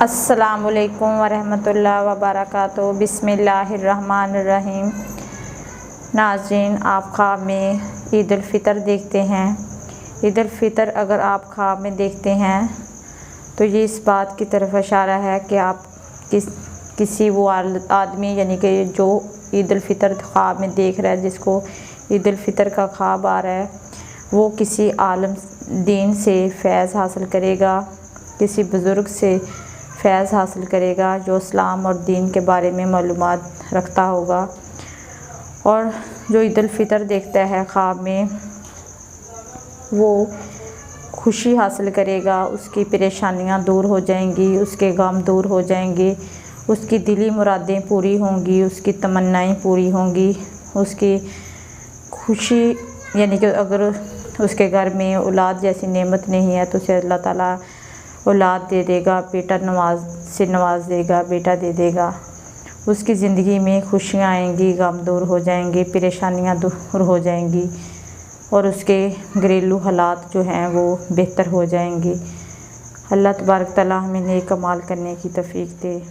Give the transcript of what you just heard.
अस्सलामुअलैकुम वरहमतुल्लाहि वबरकातुहू। बिस्मिल्लाहिर्रहमानिर्रहीम। नाज़रीन, आप ख्वाब में ईद उल फ़ितर देखते हैं। ईद उल फ़ितर अगर आप ख्वाब में देखते हैं तो ये इस बात की तरफ इशारा है कि आप किसी वो आदमी यानी कि जो ईद उल फ़ितर ख्वाब में देख रहा है, जिसको ईद उल फ़ितर का ख्वाब आ रहा है, वो किसी आलम दीन से फैज़ हासिल करेगा, किसी बुज़ुर्ग से फैज़ हासिल करेगा जो इस्लाम और दीन के बारे में मालूमात रखता होगा। और जो ईद उल फ़ितर देखता है ख्वाब में, वो खुशी हासिल करेगा, उसकी परेशानियां दूर हो जाएंगी, उसके गम दूर हो जाएंगे, उसकी दिली मुरादें पूरी होंगी, उसकी तमन्नाएं पूरी होंगी, उसकी खुशी यानी कि अगर उसके घर में औलाद जैसी नेमत नहीं है तो उसे अल्लाह ताला औलाद दे देगा, बेटा से नवाज देगा, बेटा दे देगा। उसकी ज़िंदगी में खुशियाँ आएंगी, गम दूर हो जाएंगे, परेशानियाँ दूर हो जाएंगी और उसके घरेलू हालात जो हैं वो बेहतर हो जाएंगे। अल्लाह तबारक तआला हमें नेक अमाल करने की तौफीक दे।